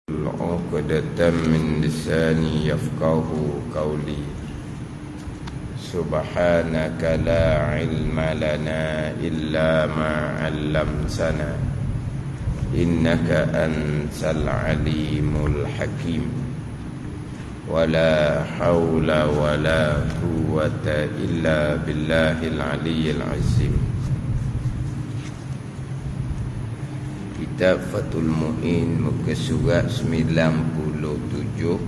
عقدة من لساني يفقه قولي سبحانك لا علم لنا إلا ما علمتنا إنك أنت العليم الحكيم ولا حول ولا قوة إلا بالله العلي العظيم. Kitab Fathul Mu'in muka surat 97,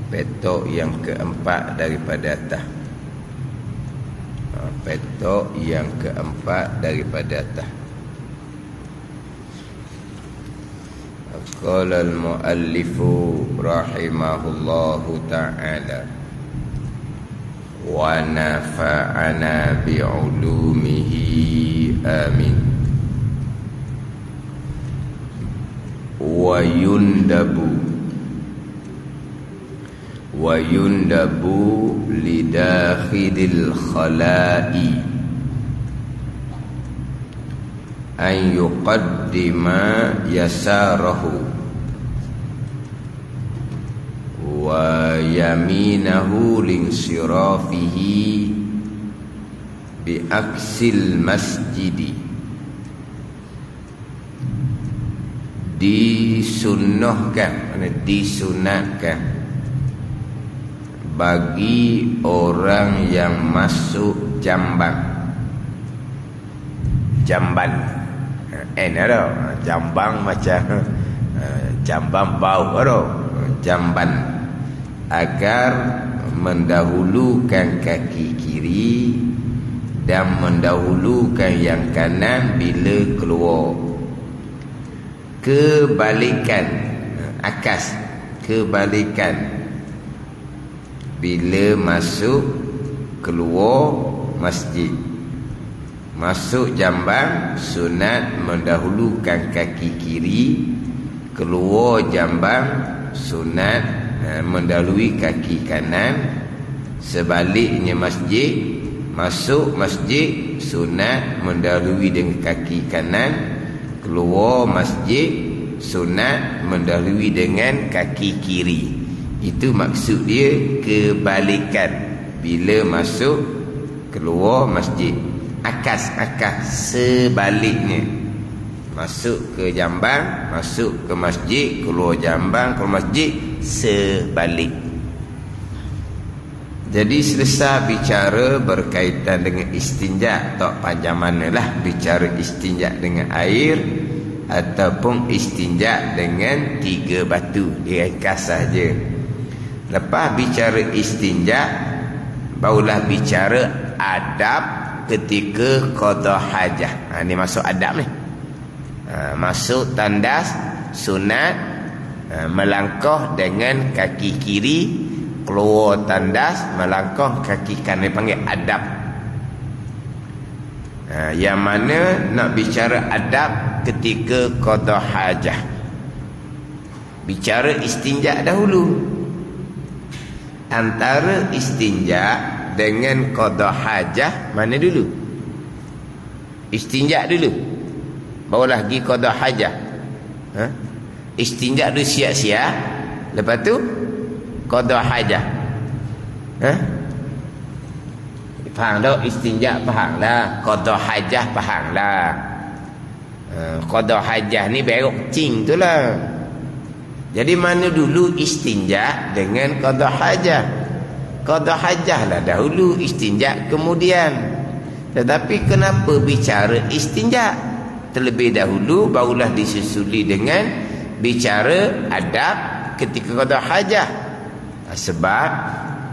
petok yang keempat daripada atas. Petok yang keempat daripada atas. Qala al-muallifu rahimahullahu ta'ala wa nafa'ana bi'ulumihi amin. Wa yundabu lidakhilil khala'i an yuqaddima yasarahu wa yaminahu linsirafihi bi aksil masjidi. Disunatkan bagi orang yang masuk jamban. Jambang macam jambang bau jamban, agar mendahulukan kaki kiri dan mendahulukan yang kanan bila keluar. Kebalikan, akas, kebalikan bila masuk keluar masjid. Masuk jamban sunat mendahulukan kaki kiri, keluar jamban sunat mendahului kaki kanan. Sebaliknya masjid, masuk masjid sunat mendahului dengan kaki kanan, keluar masjid sunat mendahului dengan kaki kiri. Itu maksud dia kebalikan bila masuk keluar masjid. Akas sebaliknya. Masuk ke jamban, masuk ke masjid, keluar jamban, keluar masjid, sebalik. Jadi selesai bicara berkaitan dengan istinja, tak panjang manalah bicara istinja dengan air ataupun istinja dengan 3 batu. Ringkas saja. Lepas bicara istinja, barulah bicara adab ketika qada hajah. Ni masuk adab ni. Masuk tandas sunat melangkah dengan kaki kiri, keluar tandas melangkah kaki kanan, panggil adab. Yang mana nak bicara adab ketika qada hajah. Bicara istinja dahulu. Antara istinja dengan qada hajah mana dulu? Istinja dulu, barulah pergi qada hajah. Istinja dulu siap-siap, lepas tu qada hajah. Faham tak? Istinja faham lah, qada hajah faham lah. Qada hajah ni berok cing tu lah. Jadi mana dulu istinja dengan qada hajah? Qada hajah lah dahulu, istinja kemudian. Tetapi kenapa bicara istinja terlebih dahulu, barulah disusuli dengan bicara adab ketika qada hajah? Sebab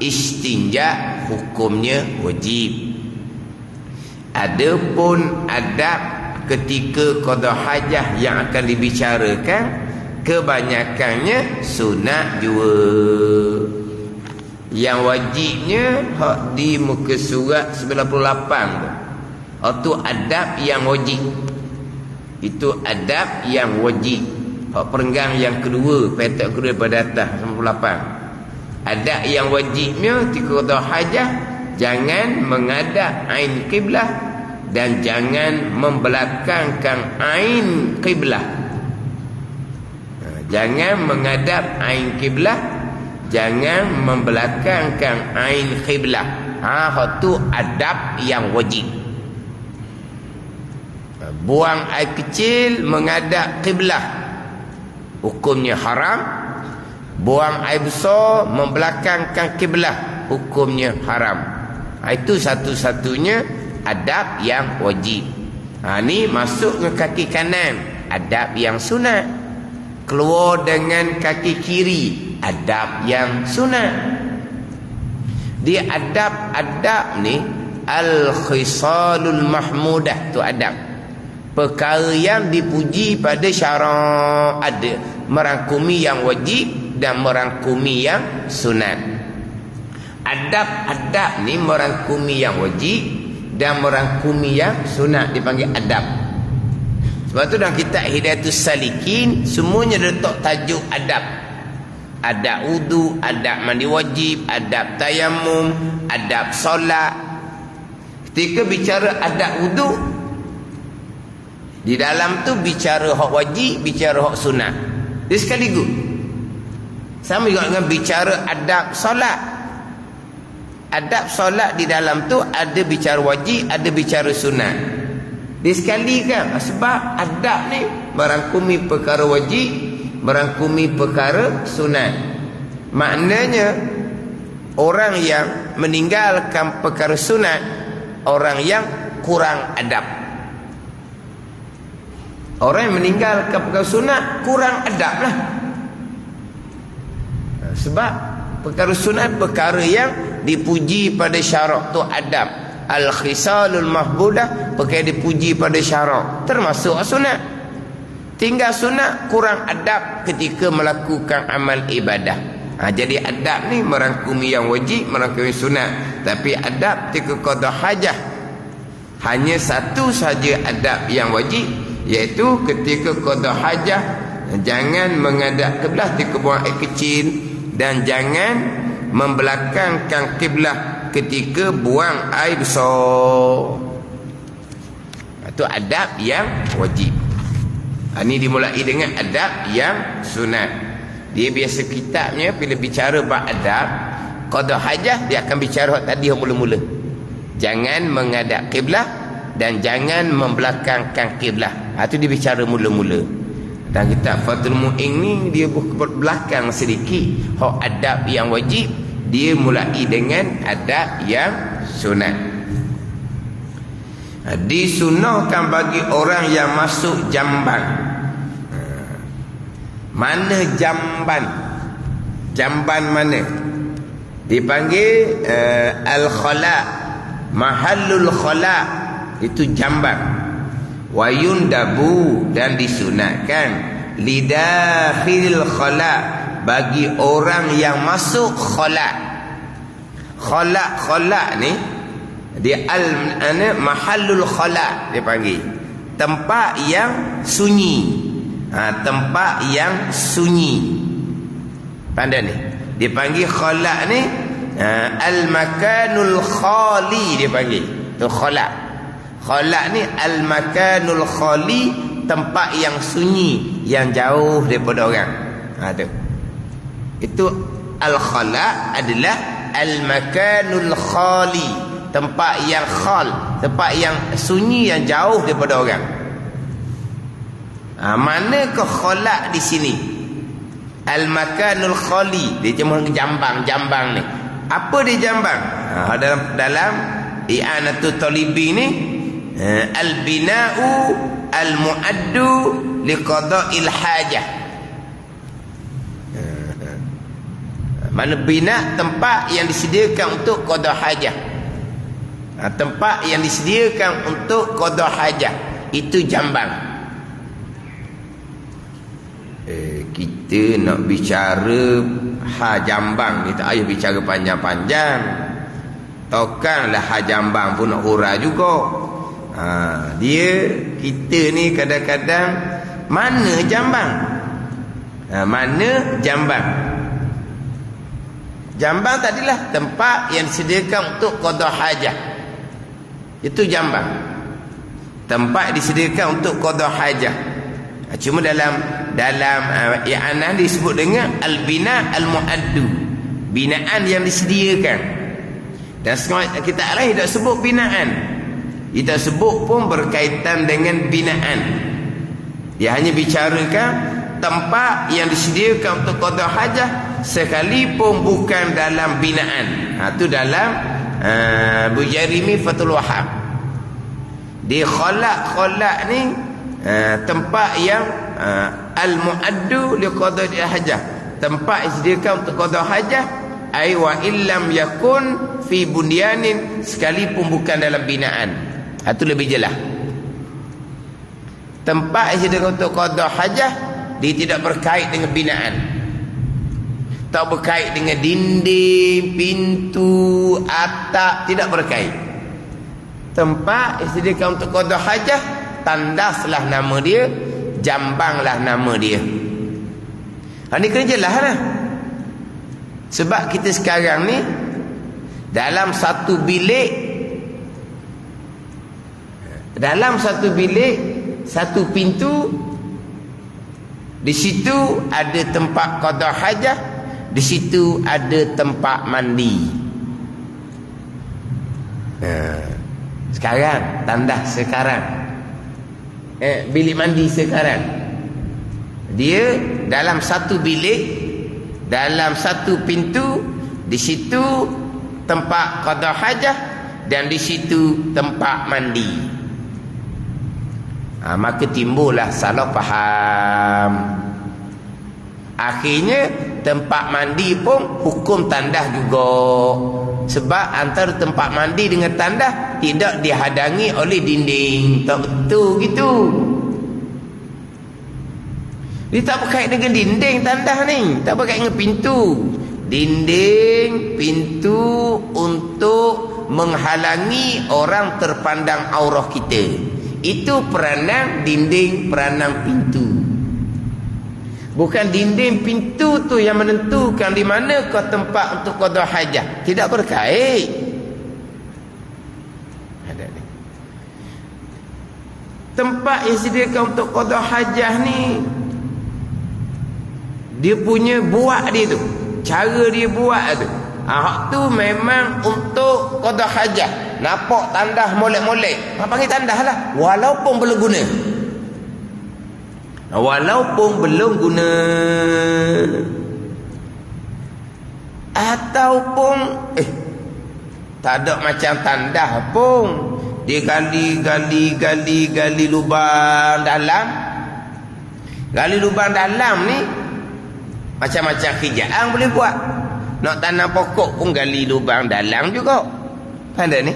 istinja hukumnya wajib. Adapun adab ketika qada hajah yang akan dibicarakan kebanyakannya sunat jua. Yang wajibnya hak di muka surat 98 tu. Itu adab yang wajib. Itu adab yang wajib. Hak perenggang yang kedua, petak kedua pada atas 98. Adab yang wajibnya ketika qada hajah, jangan menghadap ain kiblah dan jangan membelakangkan ain kiblah. Jangan menghadap ain kiblah, jangan membelakangkan ain kiblah. Itu adab yang wajib. Buang air kecil menghadap kiblah, hukumnya haram. Buang air besar membelakangkan kiblah, hukumnya haram. Itu satu-satunya adab yang wajib. Ni masuk ke kaki kanan, adab yang sunat. Keluar dengan kaki kiri, adab yang sunat. Di adab-adab ni al-khisalul mahmudah, tu adab. Perkara yang dipuji pada syarak, ada merangkumi yang wajib dan merangkumi yang sunat. Adab-adab ni merangkumi yang wajib dan merangkumi yang sunat, dipanggil adab. Sebab tu dalam kitab Hidayatus Salikin semuanya letak tajuk adab. Adab wudu, adab mandi wajib, adab tayamum, adab solat. Ketika bicara adab wudu, di dalam tu bicara hak wajib, bicara hak sunat. Dia sekaligus. Sama juga dengan bicara adab solat. Adab solat di dalam tu ada bicara wajib, ada bicara sunat. Dia sekali kan, sebab adab ni merangkumi perkara wajib, merangkumi perkara sunat. Maknanya orang yang meninggalkan perkara sunat, orang yang kurang adab. Orang yang meninggalkan perkara sunat kurang adab lah. Sebab perkara sunat perkara yang dipuji pada syarak tu adab. Al-khisalul mahbudah perkara dipuji pada syarak, termasuk sunat. Tinggal sunat kurang adab ketika melakukan amal ibadah. Jadi adab ni merangkumi yang wajib, merangkumi sunat. Tapi adab ketika qada hajah, hanya satu saja adab yang wajib, iaitu ketika qada hajah jangan menghadap kiblah ketika buang air kecil, dan jangan membelakangkan kiblah ketika buang air besar. Itu adab yang wajib. Ini dimulai dengan adab yang sunat. Dia biasa kitabnya bila bicara bab adab qada hajah, dia akan bicara tadi yang mula-mula. Jangan menghadap kiblah dan jangan membelakangkan kiblah. Itu dia bicara mula-mula. Dan kitab Fathul Mu'in ni dia belakang sedikit hak adab yang wajib, dia mulai dengan adab yang sunat. Disunahkan bagi orang yang masuk jamban. Mana jamban? Jamban mana? Dipanggil al-khala, mahallul khala, itu jamban. Wayundabu, dan disunatkan lidakhilil khala, bagi orang yang masuk khala. Khala ni dia mahallul khala, dia panggil tempat yang sunyi. Tempat yang sunyi. Pandai ni, dia panggil khala ni al-makanul khali, dia panggil tu khala. Khala ni al-makanul khali, tempat yang sunyi, yang jauh daripada orang. Tu. Itu al-khala adalah al-makanul khali, tempat yang khal, tempat yang sunyi, yang jauh daripada orang. Manakah khala di sini? Al-makanul khali, dia cuma jambang ni. Apa dia jambang? Dalam i'anatul talibi ni, al-bina'u al-mu'addu liqada'il hajah. Mana bina? Tempat yang disediakan untuk qada hajah. Tempat yang disediakan untuk qada hajah, itu jambang. Kita nak bicara jambang ni, tak payah bicara panjang-panjang. Tokanlah jambang pun nak hurah juga. Kita ni kadang-kadang mana jambang? Mana jambang? Jambang tadilah tempat yang disediakan untuk qada hajah. Itu jambang. Tempat disediakan untuk qada hajah. Cuma dalam i'anah disebut dengan al-bina al-mu'addu, binaan yang disediakan. Dan kita lain tidak sebut binaan, kita sebut pun berkaitan dengan binaan. Dia hanya bicarakan tempat yang disediakan untuk qada hajah sekalipun bukan dalam binaan. Itu dalam Bujarimi Fathul Wahhab. Dia khalaq ni tempat yang al-mu'addu li qada hajah, tempat yang disediakan untuk qada hajah, ai wa illam yakun fi bunyanin, sekalipun bukan dalam binaan. Itu lebih jelas. Tempat yang disediakan untuk qada hajah, dia tidak berkait dengan binaan, tak berkait dengan dinding, pintu, atap, tidak berkait. Tempat yang disediakan untuk qada hajah, tandaslah nama dia, jambanglah nama dia. Ini kena jelas lah. Sebab kita sekarang ni dalam satu bilik, satu pintu, di situ ada tempat qada hajah, di situ ada tempat mandi. Sekarang tandas sekarang, bilik mandi sekarang, dia dalam satu bilik, dalam satu pintu, di situ tempat qada hajah dan di situ tempat mandi. Maka timbullah salah faham. Akhirnya tempat mandi pun hukum tandas juga, sebab antara tempat mandi dengan tandas tidak dihadangi oleh dinding. Tak betul gitu. Dia tak berkait dengan dinding tandas ni, tak berkait dengan pintu. Dinding, pintu untuk menghalangi orang terpandang aurah kita. Itu peranan dinding, peranan pintu. Bukan dinding pintu tu yang menentukan di mana kau tempat untuk qada hajah. Tidak berkait. Ada ni. Tempat yang disediakan untuk qada hajah ni, dia punya buat dia tu, cara dia buat tu, hak tu memang untuk qada hajah. Nampak tandas molek-molek, panggil tandas lah, walaupun belum guna. Walaupun belum guna. Ataupun tak ada macam tandas pun, dia gali lubang dalam. Gali lubang dalam ni macam-macam kerjaan boleh buat. Nak tanam pokok pun gali lubang dalam juga. Ada ni,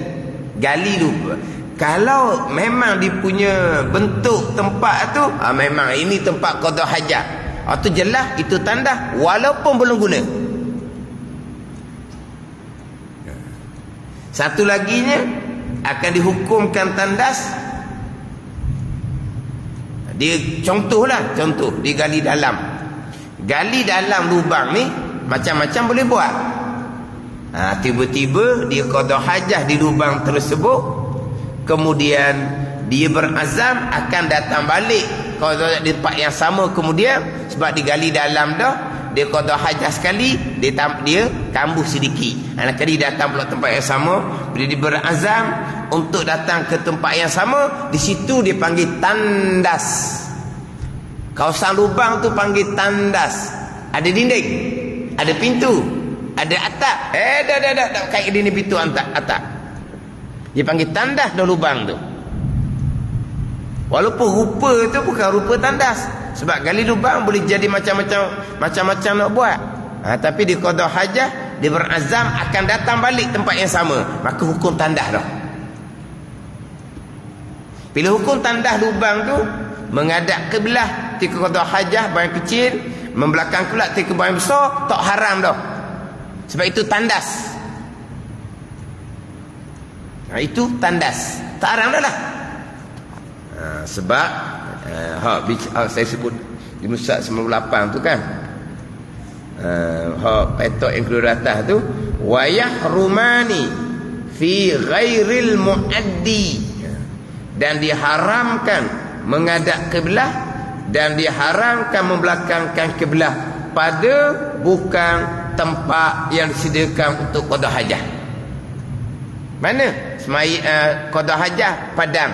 gali lubang. Kalau memang dia punya bentuk tempat tu, memang ini tempat qada hajah, itu jelas, itu tanda walaupun belum guna. Satu laginya akan dihukumkan tandas. Dia contoh dia gali dalam. Gali dalam lubang ni macam-macam boleh buat. Tiba-tiba dia qada hajah di lubang tersebut, kemudian dia berazam akan datang balik qada di tempat yang sama kemudian, sebab digali dalam dah, dia qada hajah sekali, dia kambuh sedikit. Kali datang pula tempat yang sama, bila dia berazam untuk datang ke tempat yang sama, di situ dia panggil tandas. Kawasan lubang tu panggil tandas. Ada dinding, ada pintu, ada atap. Dah kait dinding, pintu, atap. Dia panggil tandas dah lubang tu. Walaupun rupa tu bukan rupa tandas, sebab gali lubang boleh jadi macam-macam nak buat. Tapi di qada hajah, dia berazam akan datang balik tempat yang sama, maka hukum tandas dah. Bila hukum tandas lubang tu menghadap ke belah tika qada hajah barang kecil, membelakang pula tika barang besar, tak haram dah. Sebab itu tandas. Itu tandas, tak haram dah lah. Sebab saya sebut di Musad 98 tu kan, petok yang kedua atas tu, wayah rumani fi ghairil muaddi, dan diharamkan menghadap kiblah dan diharamkan membelakangkan kiblat pada bukan tempat yang disediakan untuk qada hajah. Mana? Qada hajah padang,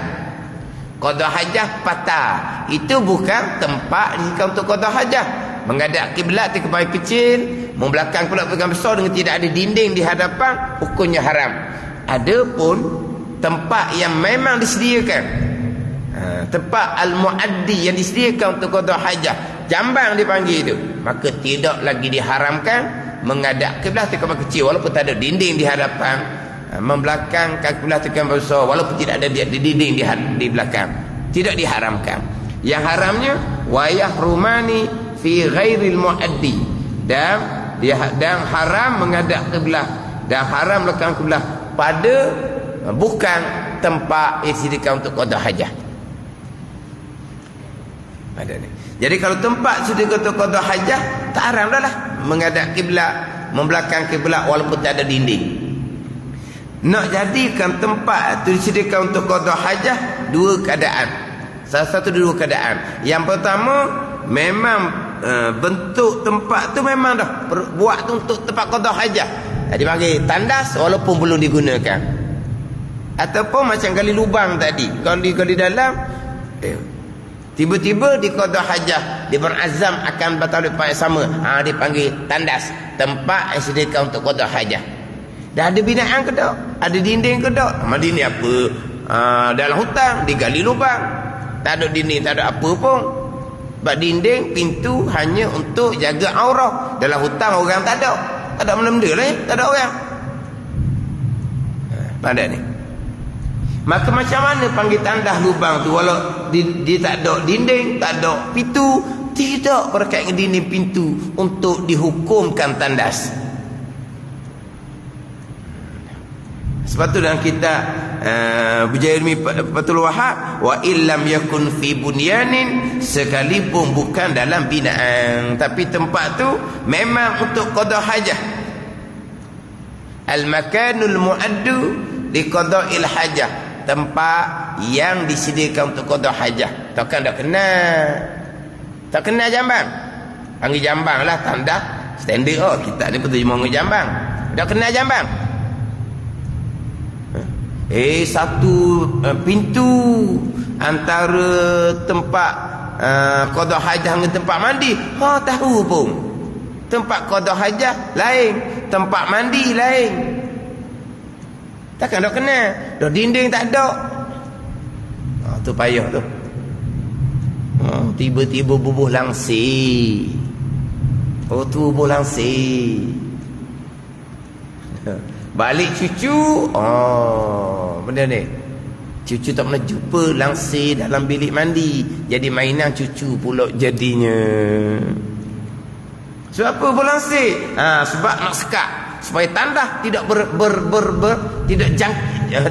qada hajah patah. Itu bukan tempat disediakan untuk qada hajah. Menghadap kiblat ke kepala kecil, membelakang kiblat pegang besar dengan tidak ada dinding di hadapan, hukumnya haram. Adapun tempat yang memang disediakan, tempat al-muaddi yang disediakan untuk qada hajah, jambang dipanggil itu, maka tidak lagi diharamkan menghadap kiblat ke kepala kecil walaupun tak ada dinding di hadapan, membelakangkan kiblat ke kepala besar walaupun tidak ada dinding di belakang, tidak diharamkan. Yang haramnya wayah rumani fi ghairil muaddi, dan haram menghadap kiblat dan haram belakang kiblat pada bukan tempat yang disediakan untuk qada hajah. Ada ni. Jadi kalau tempat disediakan untuk qada hajah, tak haram dah lah menghadap kiblat, membelakang kiblat walaupun tak ada dinding. Nak jadikan tempat itu disediakan untuk qada hajah, dua keadaan. Salah satu dua keadaan. Yang pertama, memang bentuk tempat tu memang dah buat tu untuk tempat qada hajah. Jadi panggil tandas walaupun belum digunakan. Ataupun macam gali lubang tadi, gali dalam, tiba-tiba di qada hajah dia berazam akan batal tempat yang sama, dia panggil tandas, tempat yang disediakan untuk qada hajah. Dah ada binaan ke tak? Ada dinding ke tak? Dinding apa? Dalam hutan digali lubang, tak ada dinding, tak ada apa pun. Sebab dinding, pintu hanya untuk jaga aurah. Dalam hutan orang tak ada. Tak ada benda-benda lah, tak ada orang. Pada ni. Maka macam mana panggil tandas lubang tu walau dia tak ada dinding, tak ada pintu, tidak berkait dengan dinding pintu untuk dihukumkan tandas. Sebab tu dalam kitab Bujairmi Fathul Wahhab, wa illam yakun fi bunyanin, sekalipun bukan dalam binaan tapi tempat tu memang untuk qada hajah. Al makanul muaddu li qada'il hajah, tempat yang disediakan untuk qada hajah. Takkan dak kenal jambang. Panggil jambang lah tanda standard. Kita ni betul cuma jambang. Dak kenal jambang. Satu pintu antara tempat qada hajah dengan tempat mandi, tahu pun. Tempat qada hajah lain, tempat mandi lain. Takkan dah kenal. Dah dinding tak ada. Tu payah tu. Tiba-tiba bubuh langsir. Tu bubuh langsir. Balik cucu, benda ni. Cucu tak pernah jumpa langsir dalam bilik mandi. Jadi mainan cucu pula jadinya. Sebab apa berlangsir? Sebab nak sekat supaya tandas tidak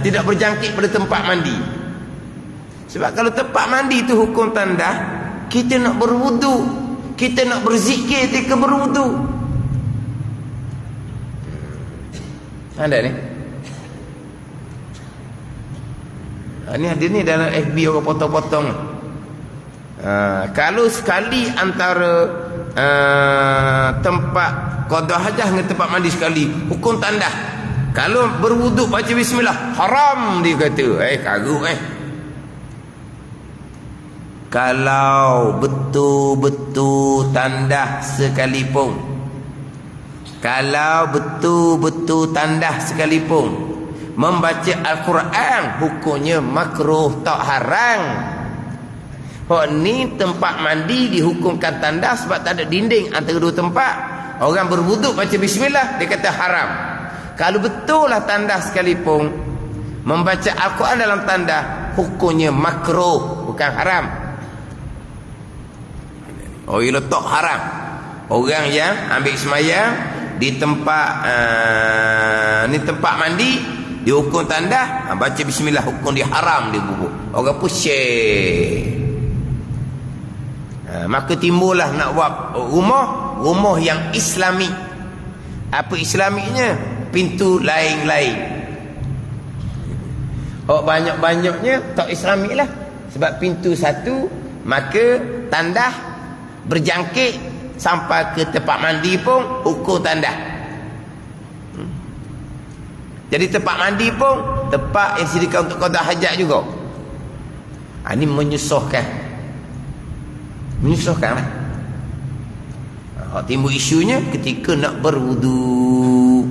tidak berjangkit pada tempat mandi. Sebab kalau tempat mandi itu hukum tandas, kita nak berwudu, kita nak berzikir ketika berwudu. Ada ni. Ini ada ni dalam FB orang potong-potong. Kalau sekali antara tempat qada hajah dengan tempat mandi sekali, hukum tandas. Kalau berwuduk baca bismillah, haram dia kata. Karut Kalau betul-betul tandas sekalipun, kalau betul-betul tandas sekalipun, membaca Al-Quran hukumnya makruh, tak haram. Ni tempat mandi dihukumkan tandas sebab tak ada dinding antara dua tempat. Orang berwuduk baca bismillah, dia kata haram. Kalau betul lah tandas sekalipun, membaca Al-Quran dalam tandas hukumnya makruh, bukan haram. Ialah tak haram. Orang yang ambil semayang di tempat ni tempat mandi dihukum tandas, baca bismillah, hukum dia haram, dia bubuk. Orang pusing. Maka timbullah nak buat rumah yang islami. Apa islamiknya? Pintu lain-lain. Banyak-banyaknya tak islamik lah. Sebab pintu satu maka tandas berjangkit sampai ke tempat mandi pun ukur tandas. Jadi tempat mandi pun tempat yang disediakan untuk qada hajat juga. Ini menyusahkan. Menyusahkanlah. Timbul isunya ketika nak berwudu.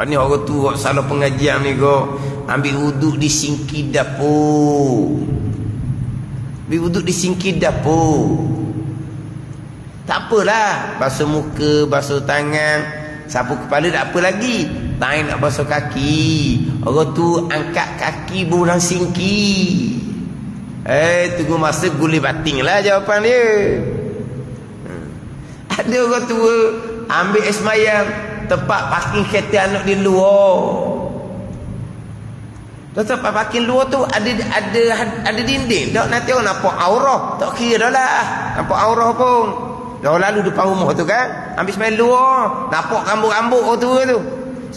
Ni orang tua salah pengajian ni kau ambil wuduk di singki dapur. Ambil wuduk di singki dapur. Tak apalah, basuh muka, basuh tangan, sapu kepala tak apa lagi. Tangan nak basuh kaki. Orang tu angkat kaki buang singki. Tunggu masa gulih bating lah jawapan dia. Ada orang tua ambil air semayang tempat parking kereta anak di luar. Tempat parking luar tu ada dinding. Tak nanti orang nampak aurah. Tak kira dah lah nampak aurah pun. Dah lalu depan rumah tu kan, ambil semayang luar, nampak rambut-rambut orang tua tu.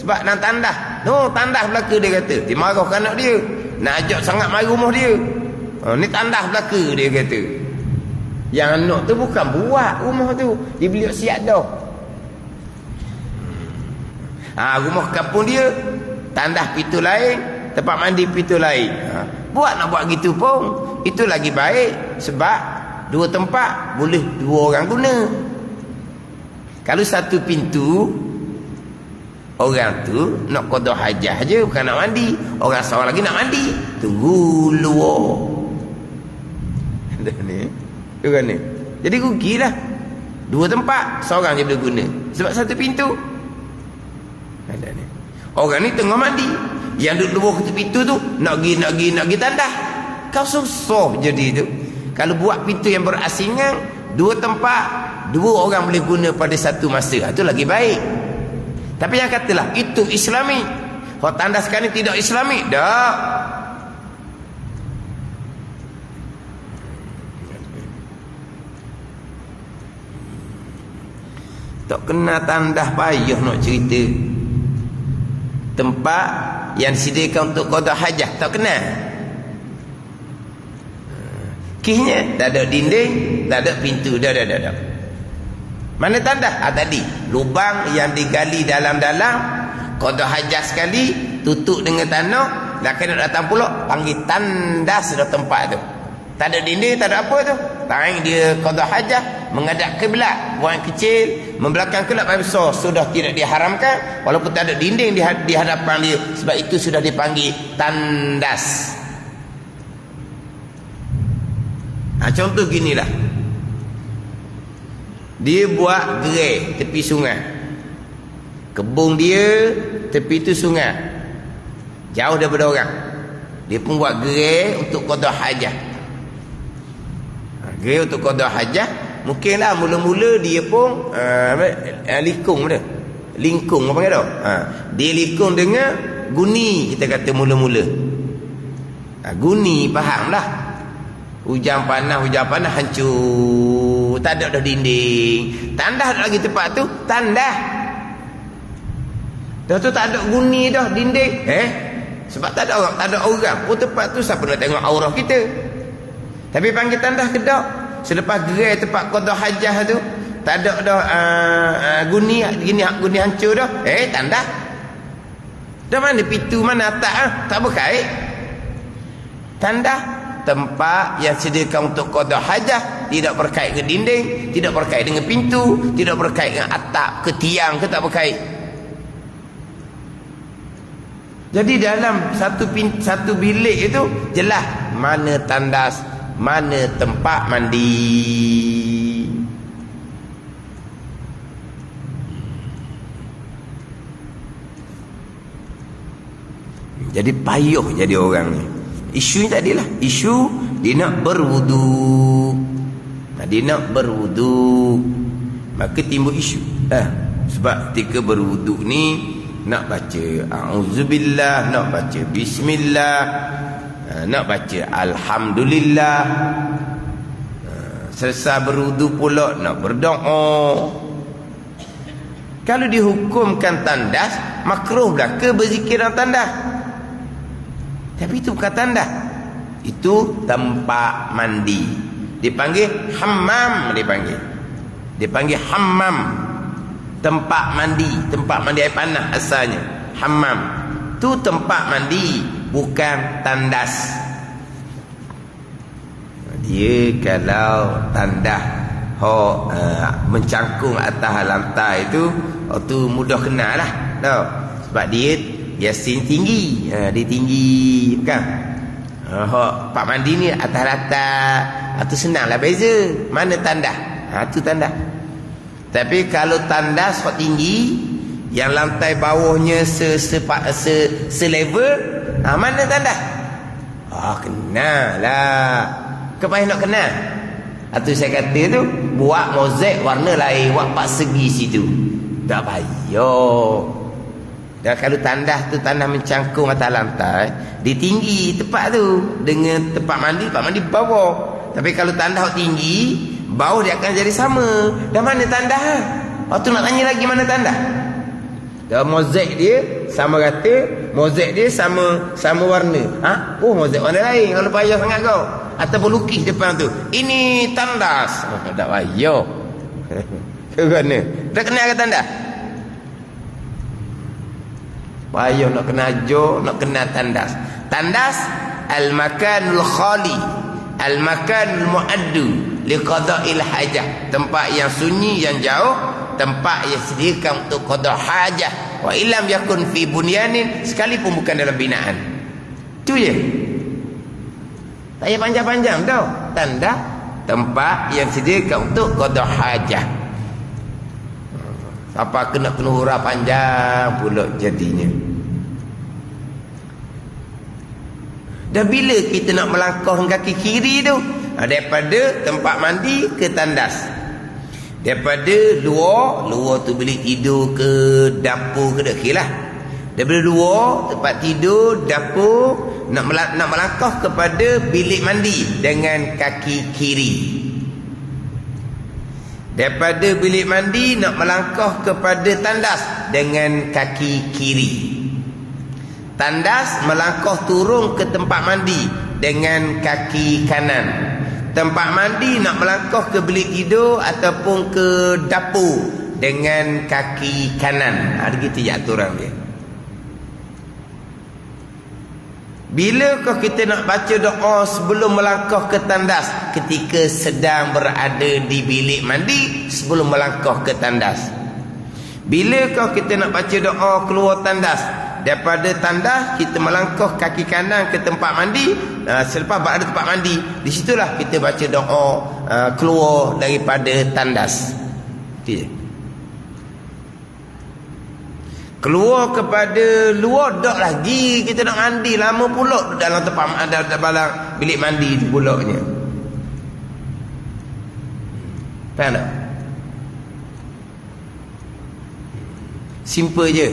Sebab nak tandas. No, tandas belaka dia kata. Dia marah anak dia. Nak ajak sangat mari rumah dia. Ni tandas belaka dia kata. Yang anak tu bukan buat rumah tu, dia beli siap dah. Rumah kampung dia tandas pintu lain, tempat mandi pintu lain. Buat nak buat gitu pun itu lagi baik, sebab dua tempat boleh dua orang guna. Kalau satu pintu, orang tu nak qada hajat je, bukan nak mandi. Orang seorang lagi nak mandi, tunggu luar. Ni tu kan ni. Jadi rugilah. Dua tempat seorang je boleh guna, sebab satu pintu. Ada ni. Orang ni tengah mandi, yang duduk luar pintu tu nak pergi tandas. Kau susah jadi tu. Kalau buat pintu yang berasingan, dua tempat, dua orang boleh guna pada satu masa, itu lagi baik. Tapi yang katalah itu Islami, kalau tandas sekarang ni tidak Islami, tak. Tak kena tandas payah nak cerita. Tempat yang disediakan untuk qada hajat, tak kena. Kisnya tak ada dinding, tak ada pintu, dah. Mana tandas? Tadi lubang yang digali dalam-dalam, qada hajat sekali, tutup dengan tanah, dah kena datang pula panggil tandas dah tempat tu. Tak ada dinding, tak ada apa tu. Tangan dia qada hajat, menghadap kiblat, buang kecil, membelakang kiblat besar, sudah tidak diharamkan walaupun tak ada dinding di hadapan dia, sebab itu sudah dipanggil tandas. Contoh ginilah, dia buat gerai tepi sungai, kebun dia tepi tu sungai, jauh daripada orang, dia pun buat gerai untuk qada hajat. Gerai untuk qada hajat, mungkinlah mula-mula dia pun likung dia, lingkung apa panggil tu, dia likung dengan guni, kita kata mula-mula. Guni faham lah. Hujan panas hancur, tak ada dah dinding, tandas lagi tempat tu, tandas dah tu, tak ada guni dah, dinding. Sebab tak ada orang pun tempat tu, siapa nak tengok aurah kita. Tapi panggil tandas ke tak? Selepas gerai tempat qada hajah tu, tak ada dah guni hancur dah, tandas dah. Mana pintu, mana atas, tak berkait. Tandas tempat yang sediakan untuk qada hajah, tidak berkait dengan dinding, tidak berkait dengan pintu, tidak berkait dengan atap ke tiang ke, tak berkait. Jadi dalam satu bilik itu jelas mana tandas, mana tempat mandi. Jadi payuh jadi orang ni. Isu ni tadilah, isu dia nak berwudu. Dia nak berwudu, maka timbul isu. Sebab ketika berwudu ni nak baca auzubillah, nak baca bismillah, nak baca alhamdulillah. Selesai berwudu pula nak berdoa. Kalau dihukumkan tandas, makruh belaka berzikir dalam tandas. Tapi itu bukan tandas. Itu tempat mandi. Dipanggil hammam, dipanggil hammam. Tempat mandi air panas asalnya. Hammam. Tu tempat mandi, bukan tandas. Dia kalau tandas mencangkung atas lantai itu, tu mudah kena lah. Tahu? Sebab dia tinggi. Dia tinggi, bukan? Pak mandi ni atas-atas, tu senanglah beza. Mana tandas? Tu tandas. Tapi kalau tandas hok tinggi, yang lantai bawahnya selevel, mana tandas? Kenalah. Kepayah nak kenal. Itu saya kata tu, buat mozaik warna lain, buat 4 segi situ. Tak payah. Dan kalau tandas tu tandas mencangkung atas lantai, dia tinggi tempat tu dengan tempat mandi bawah. Tapi kalau tandas tinggi, bawah dia akan jadi sama. Dan mana tandas? Tu nak tanya lagi mana tandas? Dan mozaik dia sama rata, mozaik dia sama warna. Mozaik warna lain kalau payah sangat kau. Ataupun lukis depan tu, ini tandas. Tak payah. Ke mana? Tak kenal ke tandas? Payah nak kena ajar, nak kena tandas. Tandas al-makanul khali, al-makanul muaddu liqada'il hajah. Tempat yang sunyi, yang jauh, tempat yang disediakan untuk qada' hajah. Wa illam yakun fi bunyanin, sekalipun bukan dalam binaan. Tu je. Tak payah panjang-panjang tau. Tandas tempat yang disediakan untuk qada' hajah. Apa kena huruf panjang pula jadinya. Dan bila kita nak melangkah kaki kiri tu, daripada tempat mandi ke tandas, daripada luar tu bilik tidur ke dapur ke dekilah, daripada luar tempat tidur dapur nak melangkah kepada bilik mandi dengan kaki kiri. Daripada bilik mandi nak melangkah kepada tandas dengan kaki kiri. Tandas melangkah turun ke tempat mandi dengan kaki kanan. Tempat mandi nak melangkah ke bilik tidur ataupun ke dapur dengan kaki kanan. Ada gitu je aturan dia. Bila kita nak baca doa sebelum melangkah ke tandas? Ketika sedang berada di bilik mandi sebelum melangkah ke tandas. Bila kita nak baca doa keluar tandas? Daripada tandas kita melangkah kaki kanan ke tempat mandi. Selepas berada tempat mandi, di situlah kita baca doa keluar daripada tandas. Okay. Keluar kepada luar dak lagi, kita nak mandi lama pula dalam tempat dalam bilik mandi tu pulaknya. Faham tak? Simple je.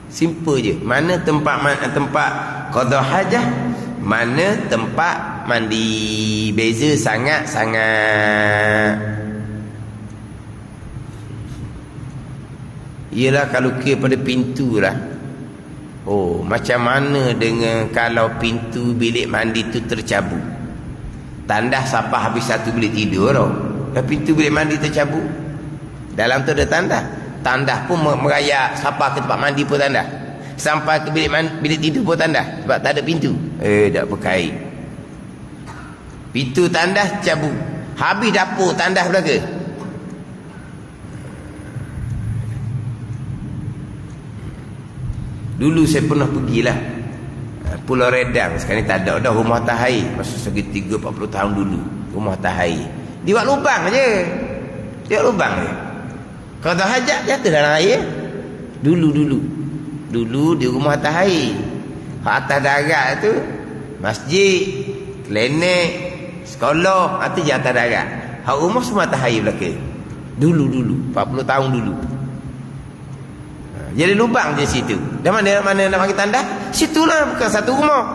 Simple je. Mana tempat qada hajah, mana tempat mandi. Beza sangat-sangat. Ialah kalau kira pada pintu lah. Macam mana dengan kalau pintu bilik mandi tu tercabut? Tandas sampai habis satu bilik tidur tau. Dan pintu bilik mandi tercabut. Dalam tu ada tandas. Tandas pun merayak sampai ke tempat mandi pun tandas. Sampai ke bilik tidur pun tandas. Sebab tak ada pintu. Tak berkait. Pintu tandas cabut. Habis dapur tandas belaka. Dulu saya pernah pergilah Pulau Redang. Sekarang ni tak ada dah rumah tahair. Masa segi 30-40 tahun dulu rumah tahair. Dia buat lubang je. Dia buat lubang je. Kalau dah hajat jatuh dalam air. Dulu di rumah tahair. Atas darat tu masjid, klinik, sekolah, itu je atas darat. Hak rumah semua tahair belakang. Dulu 40 tahun dulu. Jadi lubang je situ. Dan mana nak bagi tanda? Situlah, bukan satu rumah.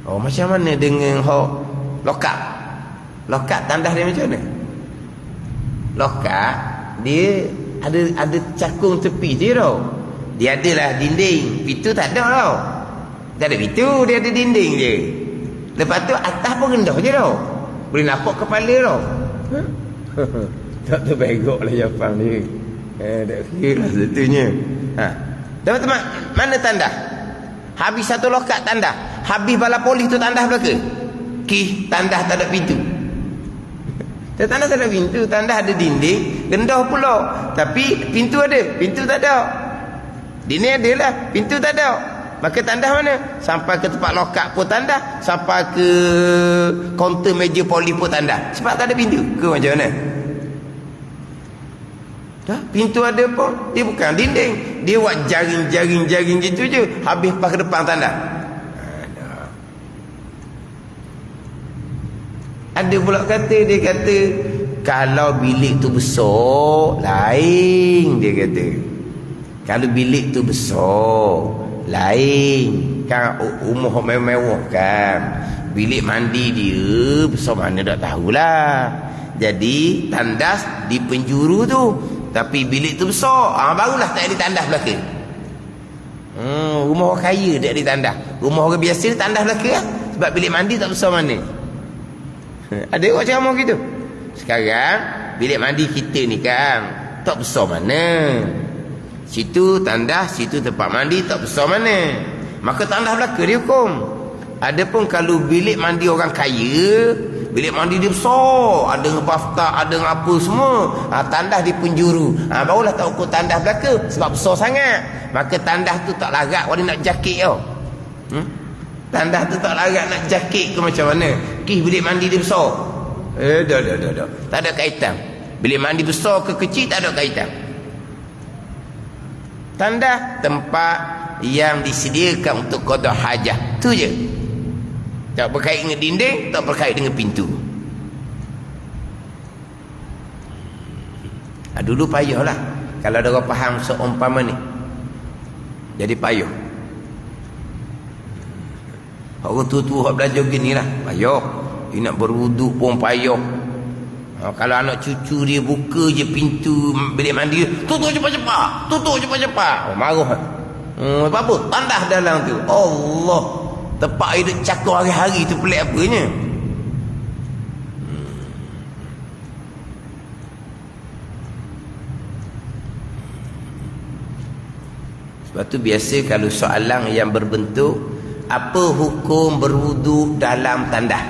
Macam mana dengan lokap? Lokap tandas dia macam mana? Lokap dia ada cakung tepi dia tau. Dia adalah dinding, pintu tak ada tau. Tak ada pintu, dia ada dinding je. Lepas tu atas pun rendah je tau. Boleh nampak kepala tau. Tak terbegok lah Jafar ni. Tak kira lah satunya. Teman-teman, mana tandas? Habis satu lokat tandas. Habis bala polis tu tandas belaka. Tandas tak ada pintu. Tandas tak ada pintu, tandas ada dinding, rendah pula. Tapi pintu ada, pintu tak ada. Dinding ada lah, pintu tak ada. Maka tandas mana? Sampai ke tempat lokat pun tandas, sampai ke kaunter meja polis pun tandas. Sebab tak ada pintu ke macam mana? Pintu ada pun dia bukan dinding, dia buat jaring gitu je. Habis pas ke depan tandas. Ada pula dia kata kalau bilik tu besar lain, dia kata kalau bilik tu besar lain kan, rumah mewah kan, bilik mandi dia besar mana tak tahulah. Jadi tandas di penjuru tu, tapi bilik tu besar, barulah tak ada tandas belaka. Rumah orang kaya tak ada tandas, rumah orang biasa tandas belaka sebab bilik mandi tak besar mana. Ada orang ceramah gitu. Sekarang bilik mandi kita ni kan tak besar mana. Situ tandas, situ tempat mandi tak besar mana. Maka tandas belaka dia hukum. Adapun kalau bilik mandi orang kaya, bilik mandi dia besar, ada bathtub, ada apa semua, tandas di penjuru, barulah tak ukur tandas belaka sebab besar sangat. Maka tandas tu tak larat orang nak jakit tau. Tandas tu tak larat nak jakit ke macam mana. Bilik mandi dia besar, dah. Tak ada kaitan. Bilik mandi besar ke kecil tak ada kaitan. Tandas tempat yang disediakan untuk qada hajah, tu je. Tak berkait dengan dinding, tak berkait dengan pintu. Dulu payahlah kalau ada orang faham seumpama ni. Jadi payah. Orang tua-tua belajar gini lah, payah. Dia nak berwuduk pun payah. Kalau anak cucu dia buka je pintu bilik mandi, tutup cepat-cepat. Marah. Apa? Tandas dalam tu. Allah, tempat hidup cakap hari-hari tu pelik apanya. Sebab tu biasa kalau soalan yang berbentuk apa hukum berwuduk dalam tandas,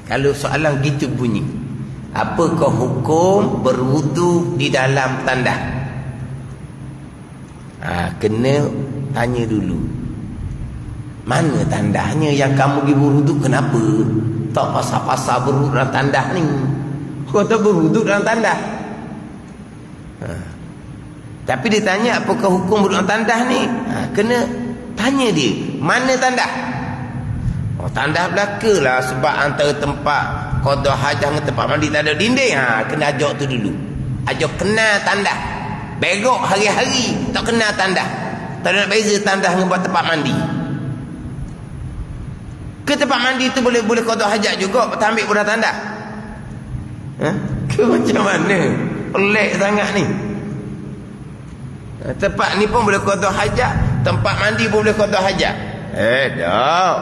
kalau soalan gitu bunyi, apakah hukum berwuduk di dalam tandas? Kena tanya dulu, mana tandahnya yang kamu pergi berwuduk, kenapa tak pasal-pasal berwuduk dalam tandas ni? Kau tak berwuduk dalam tandas. Tapi dia tanya apakah hukum berwuduk dalam tandas ni, kena tanya dia mana tandas. Tandas belaka lah, sebab antara tempat qada hajah dengan tempat mandi tak ada dinding. Kena ajak tu dulu, ajak kenal tandas. Begok hari-hari tak kenal tandas, tak ada nak beza tandas dengan buat tempat mandi. Ke tempat mandi tu boleh qada hajat juga, tak ambil budak tandas. Ke macam mana? Pelik sangat ni. Tempat ni pun boleh qada hajat, tempat mandi pun boleh qada hajat. Tak.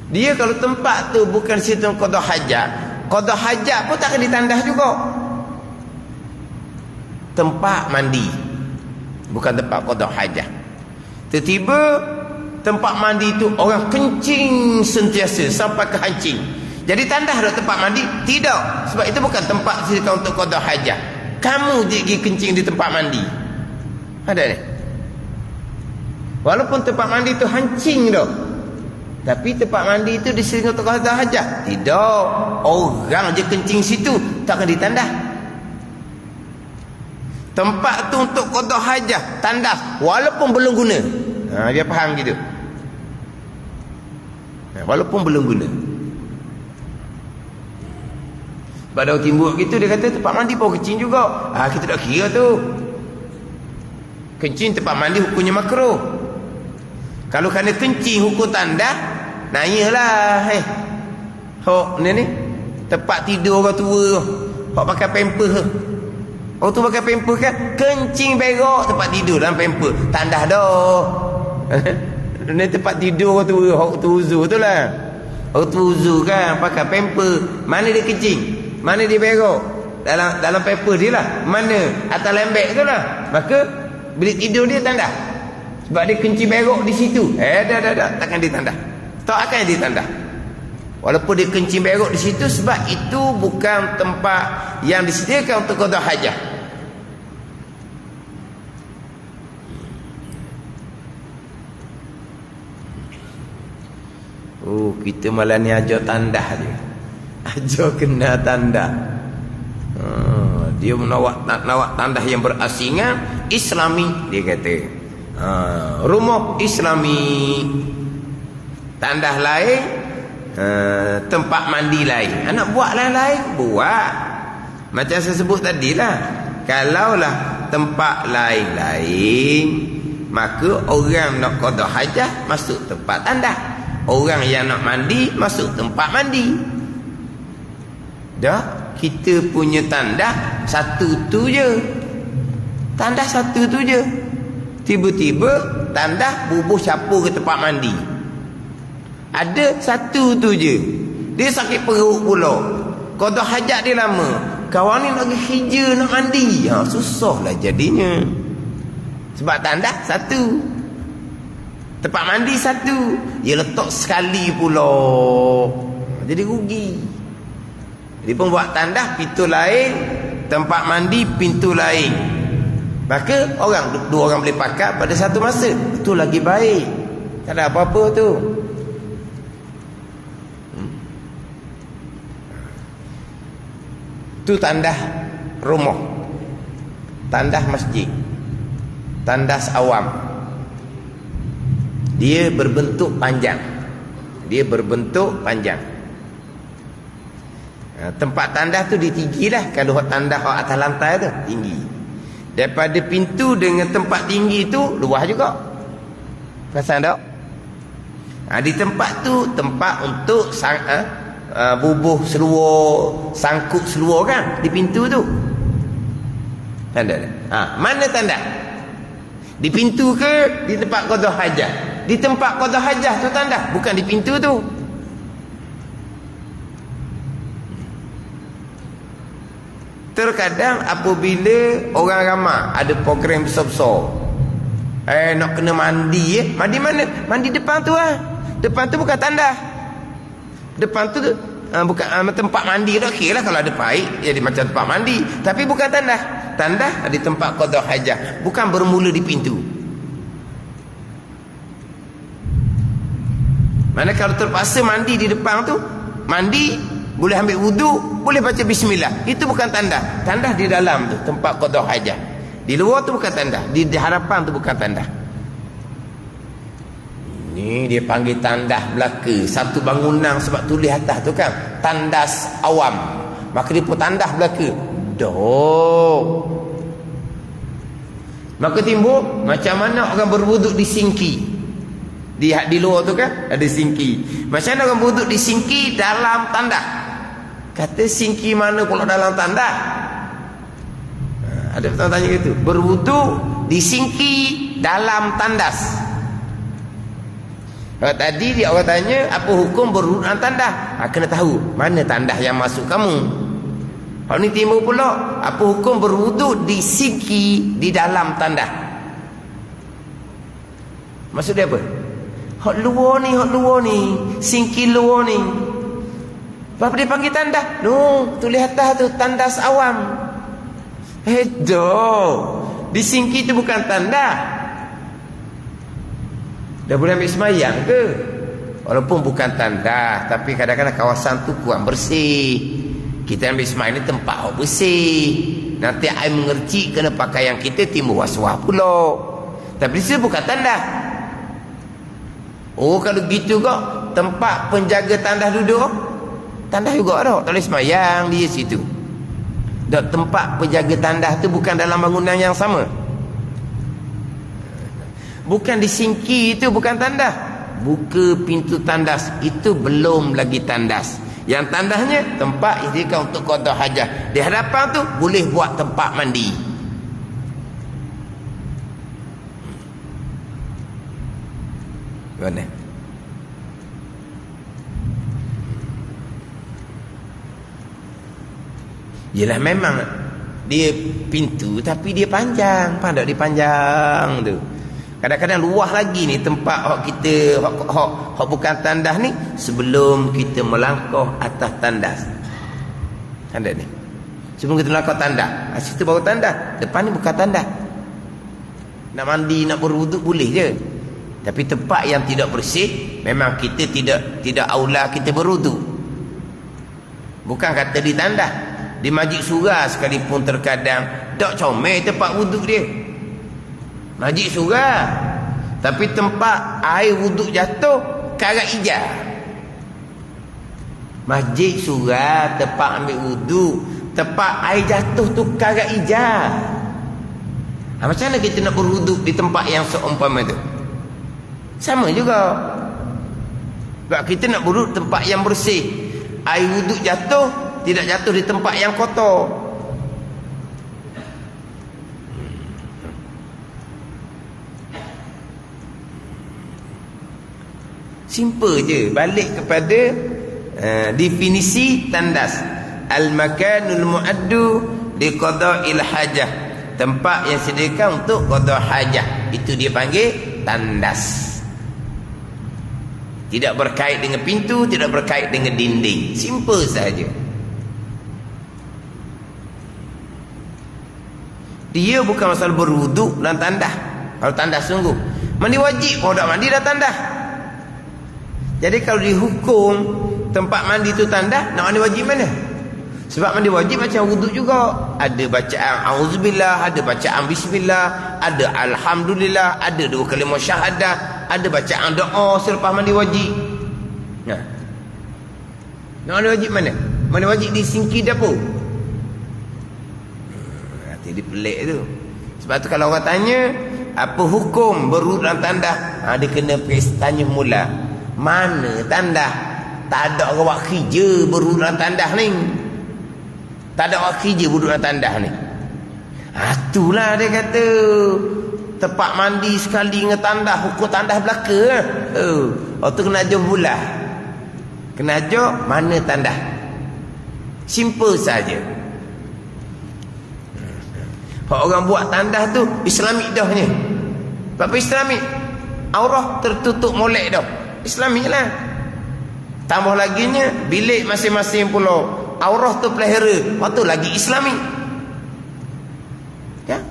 Dia kalau tempat tu bukan situ qada hajat pun tak kena ditandas juga. Tempat mandi bukan tempat qada hajat. Tiba-tiba tempat mandi tu orang kencing sentiasa sampai ke hancing, jadi tandas dah tempat mandi? Tidak, sebab itu bukan tempat situ untuk qada hajat. Kamu pergi kencing di tempat mandi, ada ni. Walaupun tempat mandi tu hancing dah, tapi tempat mandi itu disediakan untuk qada hajat? Tidak, orang je kencing situ, tak akan ditandas. Tempat tu untuk qada hajat, tandas walaupun belum guna. Dia faham gitu. Walaupun belum guna. Pada orang timbuk gitu, dia kata tempat mandi pun kencing juga. Kita tak kira tu. Kencing tempat mandi hukumnya makruh. Kalau kena kencing hukum tandas, nanyalah, ni tempat tidur orang tua, hok pakai pampers, Orang tu pakai pamper kan, kencing berak tempat tidur dalam pamper. Tandah dah. Ni tempat tidur tu, hok tu uzu tu lah. Hok tu uzu kan pakai pamper. Mana dia kencing? Mana dia berak? Dalam pamper dia lah. Mana? Atas lembek tu lah. Maka bilik tidur dia tandah. Sebab dia kencing berak di situ. Dah. Takkan dia tandah. Tak akan dia tandah. Walaupun dia kencing berak di situ, sebab itu bukan tempat yang disediakan untuk qada hajah. Oh, kita malah ni ajar tandah je. Ajar kena tandah. Dia nak tandah yang berasingan Islami, dia kata. Rumah Islami, tandah lain, tempat mandi lain. Nak buat lain-lain, buat. Macam saya sebut tadilah, kalaulah tempat lain-lain, maka orang nak qada hajah masuk tempat tandah. Orang yang nak mandi masuk tempat mandi. Dah, kita punya tandah satu tu je. Tandah satu tu je. Tiba-tiba tandah bubuh capur ke tempat mandi. Ada satu tu je. Dia sakit perut pula. Qada hajat dia lama. Kawan ni nak pergi kerja, nak mandi. Susahlah jadinya. Sebab tandah satu, tempat mandi satu. Dia letak sekali pula. Jadi rugi. Jadi pembuat tandah pintu lain, tempat mandi pintu lain. Maka dua orang boleh pakai pada satu masa. Itu lagi baik. Tak ada apa-apa tu. Itu tandah rumah, tandah masjid, tandas awam. Dia berbentuk panjang. Tempat tandah tu ditinggi lah. Kalau tandah atas lantai tu tinggi. Daripada pintu dengan tempat tinggi tu luas juga. Perasan tak? Di tempat tu tempat untuk bubuh seluar, sangkut seluar kan, di pintu tu. Tanda. Mana tanda? Di pintu ke di tempat qada hajah? Di tempat qada hajah tu tanda, bukan di pintu tu. Terkadang apabila orang ramai ada program besar-besar, nak kena mandi, mandi mana? Mandi depan tu lah. Depan tu bukan tanda. Depan tu bukan tempat mandi dah. Okey lah kalau ada paip jadi macam tempat mandi, tapi bukan tanda. Tanda di tempat qada hajah, bukan bermula di pintu. Mana kalau terpaksa mandi di depan tu, mandi boleh ambil wuduk, boleh baca bismillah. Itu bukan tanda. Tanda di dalam tu, tempat qada hajah. Di luar tu bukan tanda. Di hadapan tu bukan tanda. Ini dia panggil tandah belaka. Satu bangunan sebab tulis atas tu kan, tandas awam. Maka dia pun tandah belaka. Maka timbul macam mana orang berwuduk di singki. Di luar tu kan ada singki. Macam mana orang berwuduk di singki dalam tandah? Kata singki mana pula dalam tandah? Ada orang tanya gitu. Berwuduk di singki dalam tandas. Tadi dia orang tanya apa hukum berwuduk dalam tandah? Kena tahu mana tandah yang masuk kamu. Kalau ni timbul pula apa hukum berwuduk di singki di dalam tandah? Maksud dia apa? Hak luar ni, singki luar ni. Apa dia panggil tandah? Tulis atas tu tandas awam. Di singki tu bukan tandah. Dah boleh ambil semayang ke? Walaupun bukan tandah, tapi kadang-kadang kawasan tu kurang bersih. Kita ambil semayang ni tempat bersih. Nanti air mengercik kena pakaian kita, timbul was-was pula. Tapi di sini bukan tandah. Kalau gitu kok tempat penjaga tandah duduk, tandah juga ada, tak boleh semayang di situ. Dan tempat penjaga tandah tu bukan dalam bangunan yang sama. Bukan di singki itu bukan tandas. Buka pintu tandas, itu belum lagi tandas. Yang tandasnya tempat istiqam untuk qada hajat. Di hadapan tu boleh buat tempat mandi. Mana? Yelah memang dia pintu tapi dia panjang, pandang dia panjang tu. Kadang-kadang luah lagi ni tempat hak kita hak bukan tandas ni sebelum kita melangkah atas tandas. Tandas ni. Sebelum kita melangkah tandas. Situ baru tandas. Depan ni bukan tandas. Nak mandi, nak berwuduk boleh je. Tapi tempat yang tidak bersih memang kita tidak aula kita berwuduk. Bukan kata di tandas. Di Masjid Surah sekalipun terkadang tak comel tempat wuduk dia. Masjid Surah, tapi tempat air wuduk jatuh karat hijau. Masjid Surah tempat ambil wuduk, tempat air jatuh tu karat hijau. Macam mana kita nak berwuduk di tempat yang seumpama tu? Sama juga. Sebab kita nak berwuduk tempat yang bersih. Air wuduk jatuh tidak jatuh di tempat yang kotor. Simple je. Balik kepada definisi tandas. Al-makanul mu'addu li qada'il hajah. Tempat yang sediakan untuk qada' hajah. Itu dia panggil tandas. Tidak berkait dengan pintu, tidak berkait dengan dinding. Simple saja. Dia bukan masalah berwuduk dan tandas. Kalau tandas sungguh. Mandi wajib, kalau tak mandi dah tandas. Jadi kalau dihukum tempat mandi tu tandas, nak mandi wajib mana? Sebab mandi wajib macam wuduk juga. Ada bacaan auzubillah, ada bacaan bismillah, ada alhamdulillah, ada 2 kalimah syahadah, ada bacaan doa selepas mandi wajib. Nah. Nak mandi wajib mana? Mandi wajib di singki dapur. Nanti dia pelik tu. Sebab tu kalau orang tanya apa hukum berwuduk dalam tandas, dia kena tanya mula. Mana tandas? Tak ada orang buat kerja berwuduk dalam tandas ni. Tak ada orang kerja berwuduk dalam tandas ni. Itulah dia kata tempat mandi sekali dengan tandas, hukum tandas belaka lah. Tu kena ajar bulah. Kena ajar mana tandas. Simple saja. Kalau orang buat tandas tu Islamik dah ni. Apa Islamik? Aurah tertutup molek dah. Islamik lah. Tambah laginya bilik masing-masing pulau aurah tu pelihara. Waktu lagi Islamik. Ya.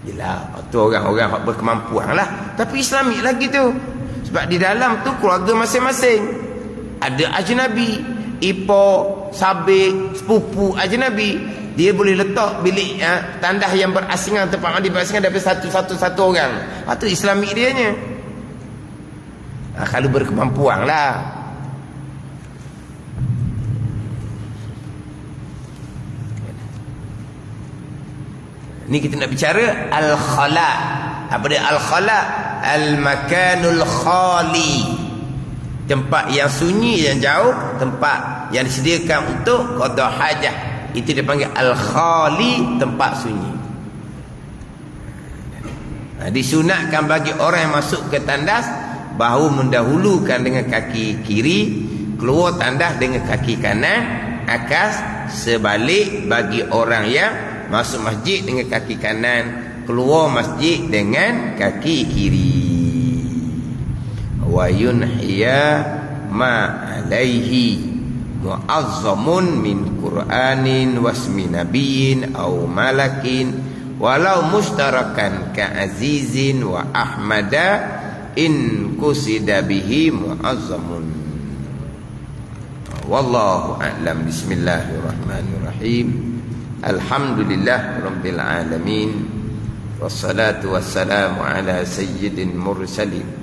Yelah, tu orang-orang berkemampuan lah. Tapi Islamik lagi tu. Sebab di dalam tu keluarga masing-masing. Ada ajnabi, ipo, sabik, sepupu ajnabi. Dia boleh letak bilik tandas yang berasingan, tempat mandi berasingan daripada satu orang. Itu Islamik dia nya. Kalau berkemampuan lah. Ni kita nak bicara al-khala. Apa dia al-khala? Al-makanul khali. Tempat yang sunyi, yang jauh, tempat yang disediakan untuk qada hajah. Itu dia panggil al-khali, tempat sunyi. Disunatkan bagi orang yang masuk ke tandas bahu mendahulukan dengan kaki kiri, keluar tandas dengan kaki kanan, akas sebalik bagi orang yang masuk masjid dengan kaki kanan, keluar masjid dengan kaki kiri. Wa yunhiya ma alaihi mu'azzamun min Qur'anin wasmi nabiyyin aw malakin walau mushtarakan ka azizin wa ahmada in kusida bihi mu'azzamun. Wallahu a'lam. Bismillahirrahmanirrahim. Alhamdulillah rabbil alamin. Wassalatu wassalamu ala sayyidil mursalin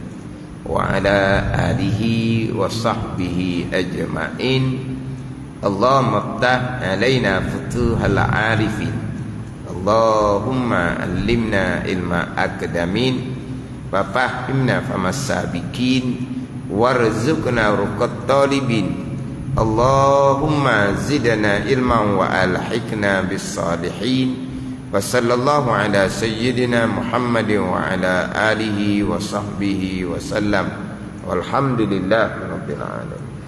wa ala alihi wa sahbihi ajma'in. Allahumma ftah alaina futuhal arifin. Allahumma allimna ilma akdamin wa fahimna famas sabiqin warzuqna ruqat talibin Allahumma zidna ilman wa alhiqna bis salihin. Wa sallallahu ala sayyidina Muhammadin wa ala alihi wa sahbihi wa sallam. Walhamdulillahi rabbil alamin.